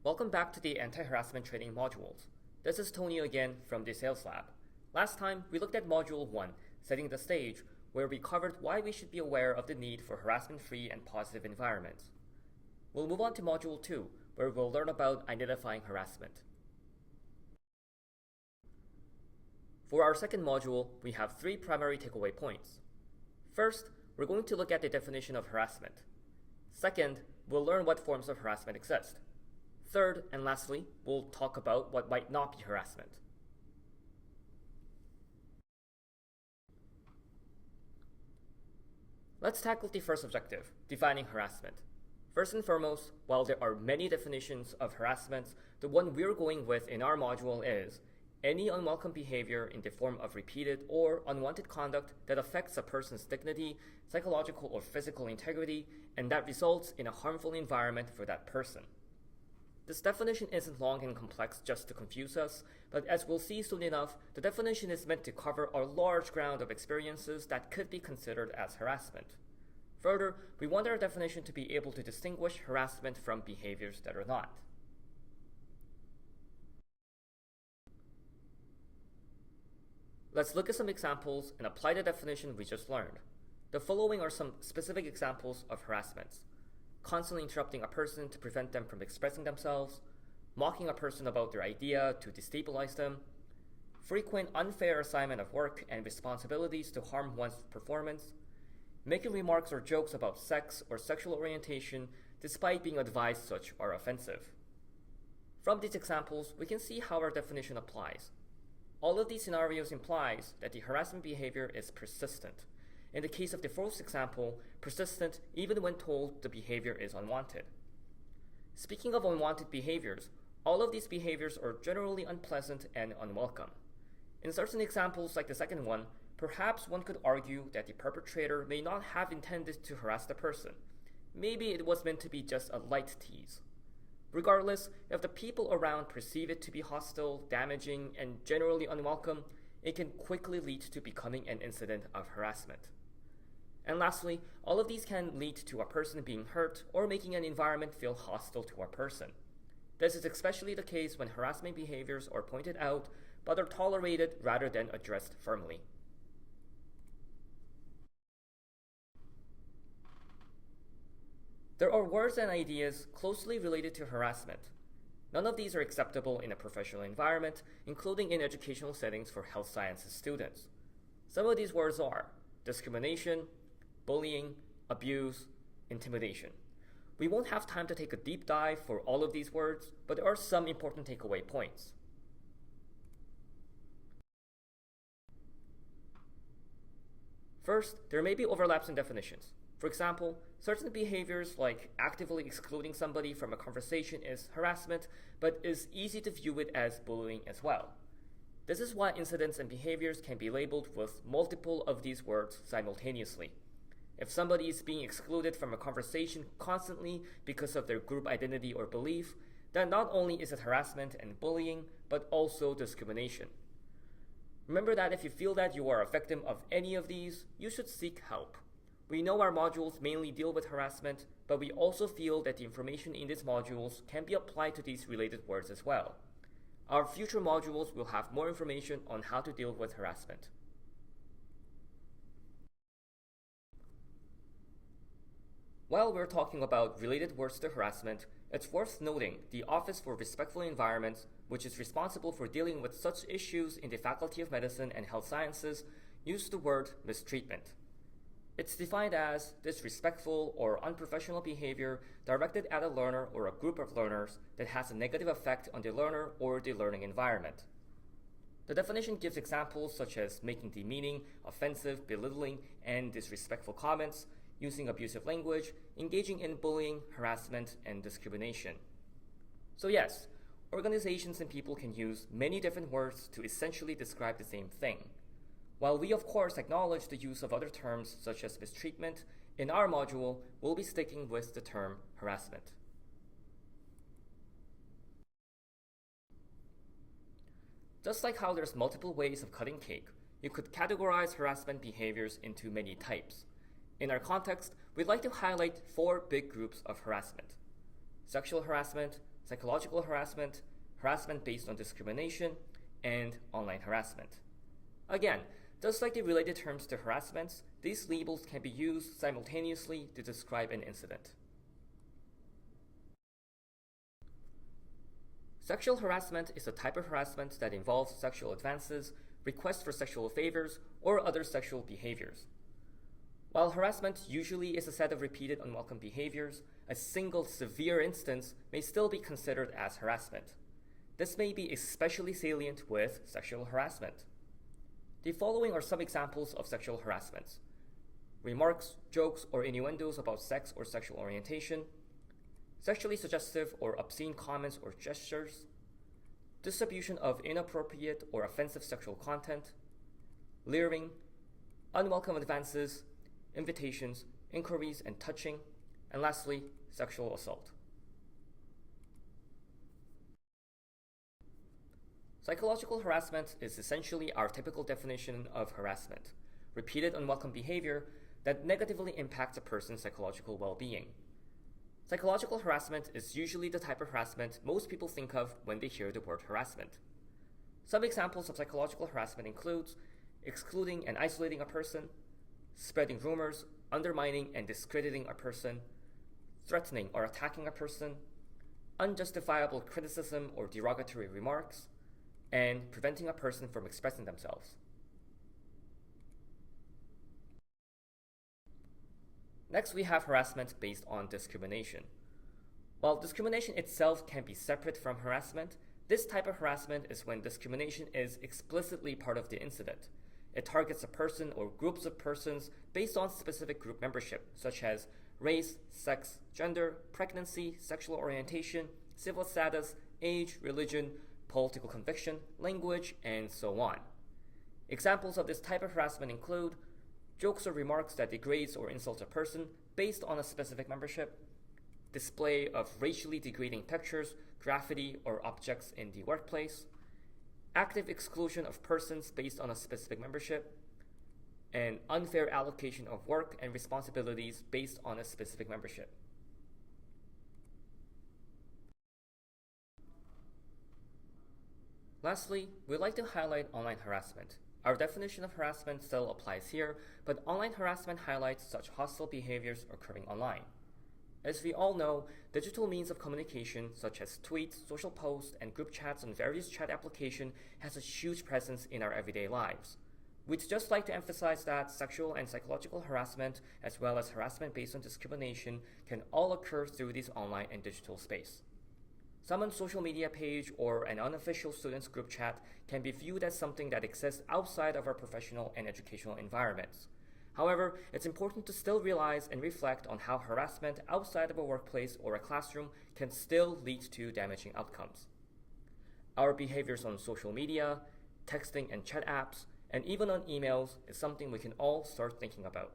Welcome back to the Anti-Harassment training modules. This is Tony again from the Sales Lab. Last time, we looked at Module 1, Setting the Stage, where we covered why we should be aware of the need for harassment-free and positive environments. We'll move on to Module 2, where we'll learn about identifying harassment. For our second module, we have 3 primary takeaway points. First, we're going to look at the definition of harassment. Second, we'll learn what forms of harassment exist. Third, and lastly, we'll talk about what might not be harassment. Let's tackle the first objective, defining harassment. First and foremost, while there are many definitions of harassment, the one we're going with in our module is any unwelcome behavior in the form of repeated or unwanted conduct that affects a person's dignity, psychological or physical integrity, and that results in a harmful environment for that person. This definition isn't long and complex just to confuse us, but as we'll see soon enough, the definition is meant to cover a large ground of experiences that could be considered as harassment. Further, we want our definition to be able to distinguish harassment from behaviors that are not. Let's look at some examples and apply the definition we just learned. The following are some specific examples of harassments: constantly interrupting a person to prevent them from expressing themselves, mocking a person about their idea to destabilize them, frequent unfair assignment of work and responsibilities to harm one's performance, making remarks or jokes about sex or sexual orientation despite being advised such are offensive. From these examples, we can see how our definition applies. All of these scenarios implies that the harassment behavior is persistent. In the case of the first example, persistent even when told the behavior is unwanted. Speaking of unwanted behaviors, all of these behaviors are generally unpleasant and unwelcome. In certain examples like the second one, perhaps one could argue that the perpetrator may not have intended to harass the person. Maybe it was meant to be just a light tease. Regardless, if the people around perceive it to be hostile, damaging, and generally unwelcome, it can quickly lead to becoming an incident of harassment. And lastly, all of these can lead to a person being hurt or making an environment feel hostile to a person. This is especially the case when harassment behaviors are pointed out but are tolerated rather than addressed firmly. There are words and ideas closely related to harassment. None of these are acceptable in a professional environment, including in educational settings for health sciences students. Some of these words are discrimination, bullying, abuse, intimidation. We won't have time to take a deep dive for all of these words, but there are some important takeaway points. First, there may be overlaps in definitions. For example, certain behaviors like actively excluding somebody from a conversation is harassment, but is easy to view it as bullying as well. This is why incidents and behaviors can be labeled with multiple of these words simultaneously. If somebody is being excluded from a conversation constantly because of their group identity or belief, then not only is it harassment and bullying, but also discrimination. Remember that if you feel that you are a victim of any of these, you should seek help. We know our modules mainly deal with harassment, but we also feel that the information in these modules can be applied to these related words as well. Our future modules will have more information on how to deal with harassment. While we're talking about related words to harassment, it's worth noting the Office for Respectful Environments, which is responsible for dealing with such issues in the Faculty of Medicine and Health Sciences, used the word mistreatment. It's defined as disrespectful or unprofessional behavior directed at a learner or a group of learners that has a negative effect on the learner or the learning environment. The definition gives examples such as making demeaning, offensive, belittling, and disrespectful comments, using abusive language, engaging in bullying, harassment, and discrimination. So yes, organizations and people can use many different words to essentially describe the same thing. While we of course acknowledge the use of other terms such as mistreatment, in our module, we'll be sticking with the term harassment. Just like how there's multiple ways of cutting cake, you could categorize harassment behaviors into many types. In our context, we'd like to highlight 4 big groups of harassment: sexual harassment, psychological harassment, harassment based on discrimination, and online harassment. Again, just like the related terms to harassments, these labels can be used simultaneously to describe an incident. Sexual harassment is a type of harassment that involves sexual advances, requests for sexual favors, or other sexual behaviors. While harassment usually is a set of repeated unwelcome behaviors, a single severe instance may still be considered as harassment. This may be especially salient with sexual harassment. The following are some examples of sexual harassment: remarks, jokes, or innuendos about sex or sexual orientation, sexually suggestive or obscene comments or gestures, distribution of inappropriate or offensive sexual content, leering, unwelcome advances, invitations, inquiries, and touching, and lastly, sexual assault. Psychological harassment is essentially our typical definition of harassment: repeated unwelcome behavior that negatively impacts a person's psychological well-being. Psychological harassment is usually the type of harassment most people think of when they hear the word harassment. Some examples of psychological harassment include excluding and isolating a person, spreading rumors, undermining and discrediting a person, threatening or attacking a person, unjustifiable criticism or derogatory remarks, and preventing a person from expressing themselves. Next, we have harassment based on discrimination. While discrimination itself can be separate from harassment, this type of harassment is when discrimination is explicitly part of the incident. It targets a person or groups of persons based on specific group membership, such as race, sex, gender, pregnancy, sexual orientation, civil status, age, religion, political conviction, language, and so on. Examples of this type of harassment include jokes or remarks that degrades or insults a person based on a specific membership, display of racially degrading pictures, graffiti, or objects in the workplace, active exclusion of persons based on a specific membership, and unfair allocation of work and responsibilities based on a specific membership. Lastly, we'd like to highlight online harassment. Our definition of harassment still applies here, but online harassment highlights such hostile behaviors occurring online. As we all know, digital means of communication such as tweets, social posts, and group chats on various chat applications has a huge presence in our everyday lives. We'd just like to emphasize that sexual and psychological harassment, as well as harassment based on discrimination, can all occur through this online and digital space. Someone's social media page or an unofficial students group chat can be viewed as something that exists outside of our professional and educational environments. However, it's important to still realize and reflect on how harassment outside of a workplace or a classroom can still lead to damaging outcomes. Our behaviors on social media, texting and chat apps, and even on emails is something we can all start thinking about.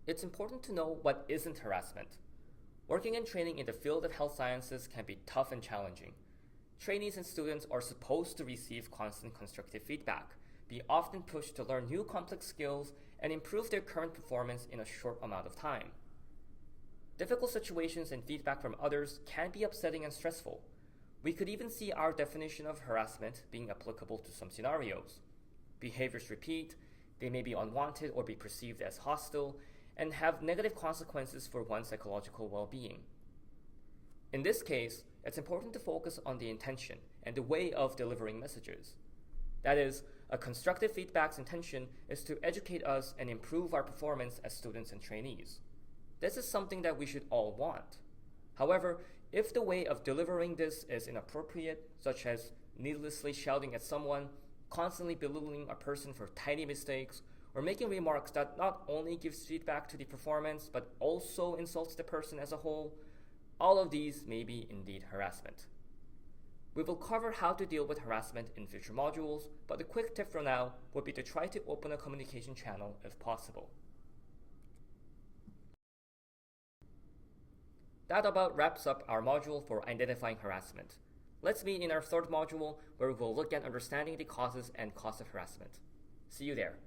It's important to know what isn't harassment. Working and training in the field of health sciences can be tough and challenging. Trainees and students are supposed to receive constant constructive feedback, be often pushed to learn new complex skills, and improve their current performance in a short amount of time. Difficult situations and feedback from others can be upsetting and stressful. We could even see our definition of harassment being applicable to some scenarios. Behaviors repeat, they may be unwanted or be perceived as hostile, and have negative consequences for one's psychological well-being. In this case, it's important to focus on the intention and the way of delivering messages. That is, a constructive feedback's intention is to educate us and improve our performance as students and trainees. This is something that we should all want. However, if the way of delivering this is inappropriate, such as needlessly shouting at someone, constantly belittling a person for tiny mistakes, or making remarks that not only gives feedback to the performance but also insults the person as a whole, all of these may be indeed harassment. We will cover how to deal with harassment in future modules, but a quick tip for now would be to try to open a communication channel if possible. That about wraps up our module for identifying harassment. Let's meet in our third module where we'll look at understanding the causes and costs of harassment. See you there.